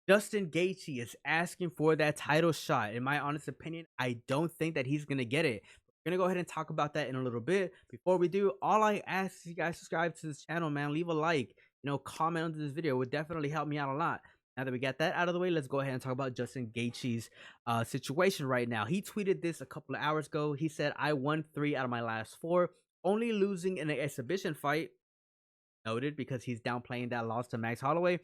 Justin Gaethje is asking for that title shot. In my honest opinion, I don't think that he's gonna get it. We're gonna go ahead and talk about that in a little bit. Before we do, all I ask is you guys subscribe to this channel, man. Leave a like, comment under this video. It would definitely help me out a lot. Now that we got that out of the way, let's go ahead and talk about Justin Gaethje's situation right now. He tweeted this a couple of hours ago. He said, "I won 3 out of my last 4, only losing in an exhibition fight." Noted because he's downplaying that loss to Max Holloway.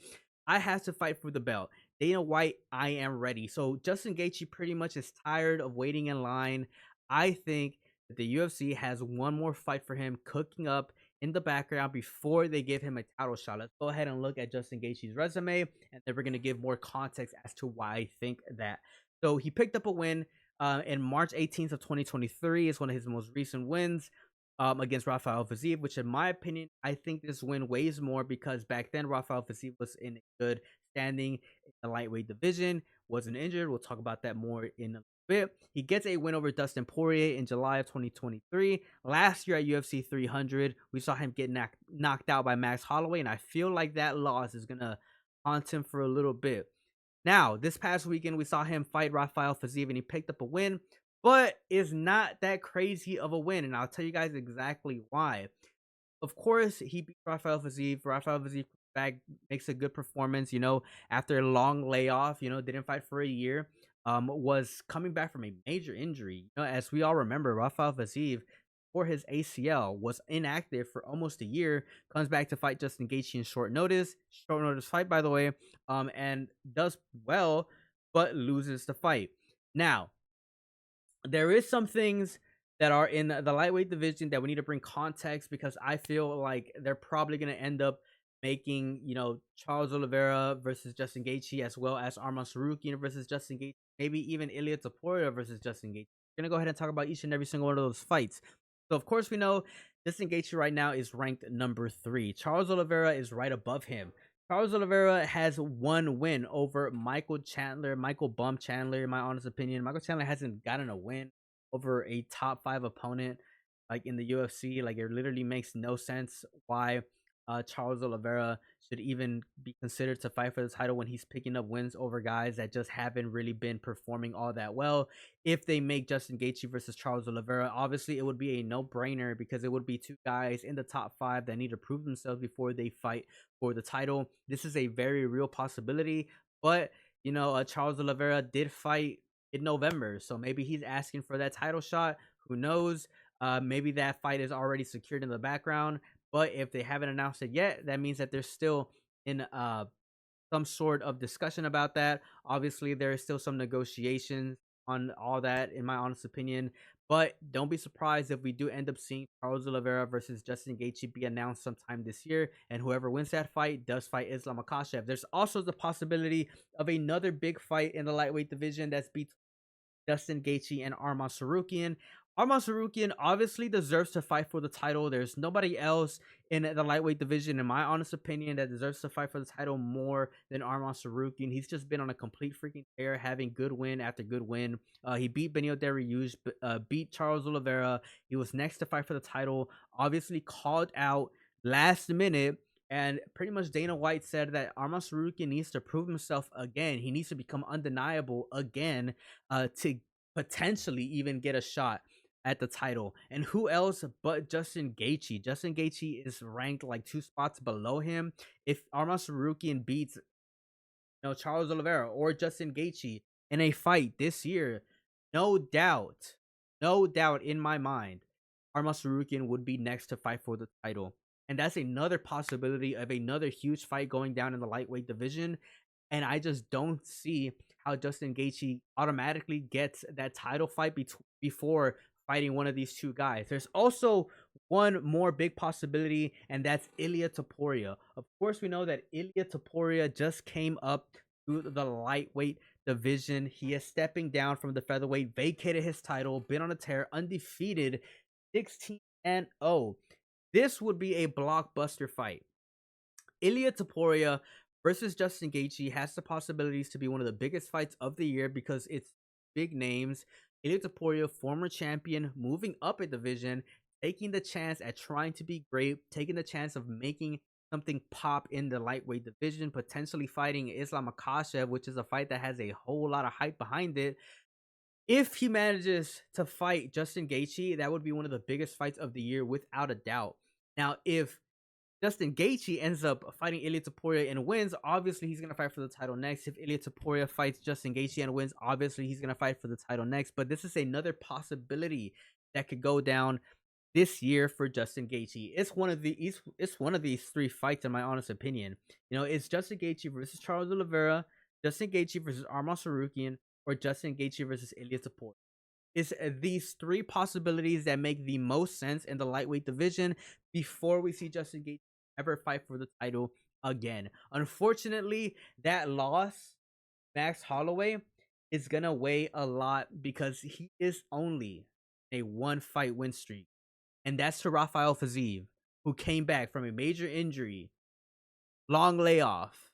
"I have to fight for the belt. Dana White, I am ready." So Justin Gaethje pretty much is tired of waiting in line. I think that the UFC has one more fight for him cooking up in the background before they give him a title shot. Let's go ahead and look at Justin Gaethje's resume, and then we're going to give more context as to why I think that. So he picked up a win in March 18th of 2023. It's one of his most recent wins against Rafael Fiziev, which in my opinion, I think this win weighs more because back then Rafael Fiziev was in good standing in the lightweight division, wasn't injured. We'll talk about that more in a bit. He gets a win over Dustin Poirier in July of 2023. Last year at UFC 300, we saw him get knocked out by Max Holloway, and I feel like that loss is going to haunt him for a little bit. Now, this past weekend, we saw him fight Rafael Fiziev, and he picked up a win, but it's not that crazy of a win, and I'll tell you guys exactly why. Of course, he beat Rafael Fiziev. Rafael Fiziev back, makes a good performance, after a long layoff, didn't fight for a year, was coming back from a major injury. As we all remember, Rafael Fiziev, for his ACL, was inactive for almost a year, comes back to fight Justin Gaethje in short notice fight, by the way, and does well, but loses the fight. Now, there is some things that are in the lightweight division that we need to bring context because I feel like they're probably going to end up making, Charles Oliveira versus Justin Gaethje, as well as Arman Tsarukyan versus Justin Gaethje, maybe even Ilia Topuria versus Justin Gaethje. We're going to go ahead and talk about each and every single one of those fights. So, of course, we know Justin Gaethje right now is ranked number 3. Charles Oliveira is right above him. Charles Oliveira has one win over Michael Bum Chandler, in my honest opinion. Michael Chandler hasn't gotten a win over a top 5 opponent like in the UFC. Like, it literally makes no sense why Charles Oliveira should even be considered to fight for the title when he's picking up wins over guys that just haven't really been performing all that well. If they make Justin Gaethje versus Charles Oliveira, obviously it would be a no-brainer because it would be 2 guys in the top 5 that need to prove themselves before they fight for the title. This is a very real possibility, but Charles Oliveira did fight in November, so maybe he's asking for that title shot. Who knows? Maybe that fight is already secured in the background. But if they haven't announced it yet, that means that they're still in some sort of discussion about that. Obviously, there is still some negotiations on all that, in my honest opinion. But don't be surprised if we do end up seeing Charles Oliveira versus Justin Gaethje be announced sometime this year. And whoever wins that fight does fight Islam Makhachev. There's also the possibility of another big fight in the lightweight division that's between Justin Gaethje and Arman Tsarukyan. Arman Tsarukyan obviously deserves to fight for the title. There's nobody else in the lightweight division, in my honest opinion, that deserves to fight for the title more than Arman Tsarukyan. He's just been on a complete freaking tear, having good win after good win. He beat Beneil Dariush, beat Charles Oliveira. He was next to fight for the title, obviously called out last minute. And pretty much Dana White said that Arman Tsarukyan needs to prove himself again. He needs to become undeniable again to potentially even get a shot at the title. And who else but Justin Gaethje? Justin Gaethje is ranked like 2 spots below him. If Arman Tsarukyan beats Charles Oliveira or Justin Gaethje in a fight this year, no doubt in my mind, Arman Tsarukyan would be next to fight for the title. And that's another possibility of another huge fight going down in the lightweight division. And I just don't see how Justin Gaethje automatically gets that title fight before fighting one of these 2 guys. There's also one more big possibility, and that's Ilia Topuria. Of course, we know that Ilia Topuria just came up to the lightweight division. He is stepping down from the featherweight, vacated his title, been on a tear, undefeated, 16-0. This would be a blockbuster fight. Ilia Topuria versus Justin Gaethje has the possibilities to be one of the biggest fights of the year because it's big names. Ilia Topuria, former champion, moving up a division, taking the chance at trying to be great, taking the chance of making something pop in the lightweight division, potentially fighting Islam Makhachev, which is a fight that has a whole lot of hype behind it. If he manages to fight Justin Gaethje, that would be one of the biggest fights of the year without a doubt. Now, if Justin Gaethje ends up fighting Ilia Topuria and wins, obviously he's going to fight for the title next. If Ilia Topuria fights Justin Gaethje and wins, obviously he's going to fight for the title next. But this is another possibility that could go down this year for Justin Gaethje. It's one of these three fights, in my honest opinion. You know, it's Justin Gaethje versus Charles Oliveira, Justin Gaethje versus Arman Sarukian, or Justin Gaethje versus Ilia Topuria. It's these three possibilities that make the most sense in the lightweight division before we see Justin Gaethje ever fight for the title again. Unfortunately, that loss, Max Holloway, is gonna weigh a lot because he is only a one fight win streak, and that's to Rafael Fiziev, who came back from a major injury, long layoff,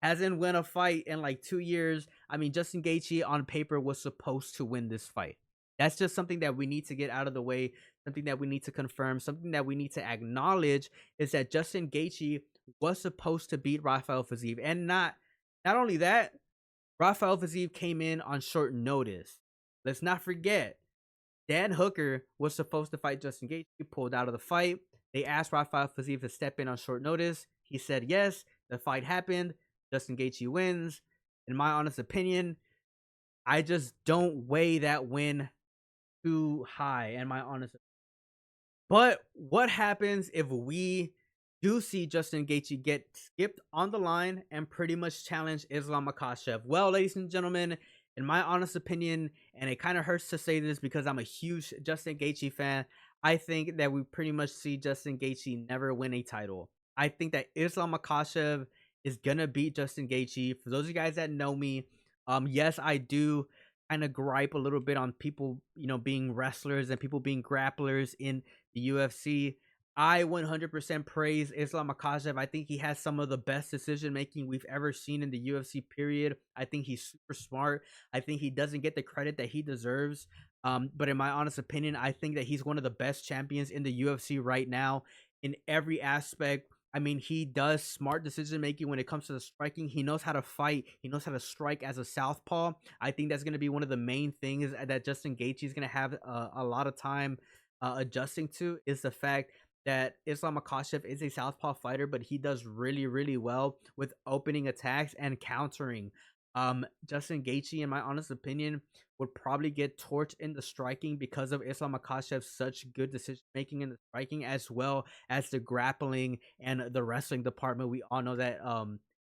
hasn't won a fight in like 2 years. I mean, Justin Gaethje on paper was supposed to win this fight. That's just something that we need to get out of the way, something that we need to confirm, something that we need to acknowledge is that Justin Gaethje was supposed to beat Rafael Fiziev. And not only that, Rafael Fiziev came in on short notice. Let's not forget, Dan Hooker was supposed to fight Justin Gaethje, pulled out of the fight. They asked Rafael Fiziev to step in on short notice. He said yes. The fight happened. Justin Gaethje wins. In my honest opinion, I just don't weigh that win too high. In my honest opinion. But what happens if we do see Justin Gaethje get skipped on the line and pretty much challenge Islam Makhachev? Well, ladies and gentlemen, in my honest opinion, and it kind of hurts to say this because I'm a huge Justin Gaethje fan, I think that we pretty much see Justin Gaethje never win a title. I think that Islam Makhachev is gonna beat Justin Gaethje. For those of you guys that know me, yes, I do kind of gripe a little bit on people, you know, being wrestlers and people being grapplers in the UFC. I 100% praise Islam Makhachev. I think he has some of the best decision making we've ever seen in the UFC. Period. I think he's super smart. I think he doesn't get the credit that he deserves. But in my honest opinion, I think that he's one of the best champions in the UFC right now in every aspect. I mean, he does smart decision making when it comes to the striking. He knows how to fight. He knows how to strike as a southpaw. I think that's going to be one of the main things that Justin Gaethje is going to have a lot of time adjusting to, is the fact that Islam Makhachev is a southpaw fighter, but he does really, really well with opening attacks and countering. Justin Gaethje, in my honest opinion, would probably get torched in the striking because of Islam Makhachev's such good decision making in the striking, as well as the grappling and the wrestling department. We all know that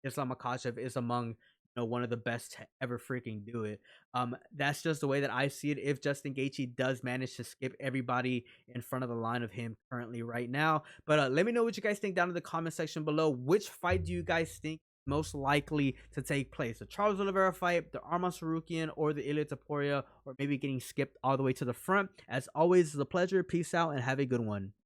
Islam Makhachev is among one of the best to ever freaking do it. That's just the way that I see it. If Justin Gaethje does manage to skip everybody in front of the line of him currently right now, but let me know what you guys think down in the comment section below. Which fight do you guys think most likely to take place? The Charles Oliveira fight, the Arman Sarukian, or the Ilia Topuria, or maybe getting skipped all the way to the front? As always, it's a pleasure. Peace out and have a good one.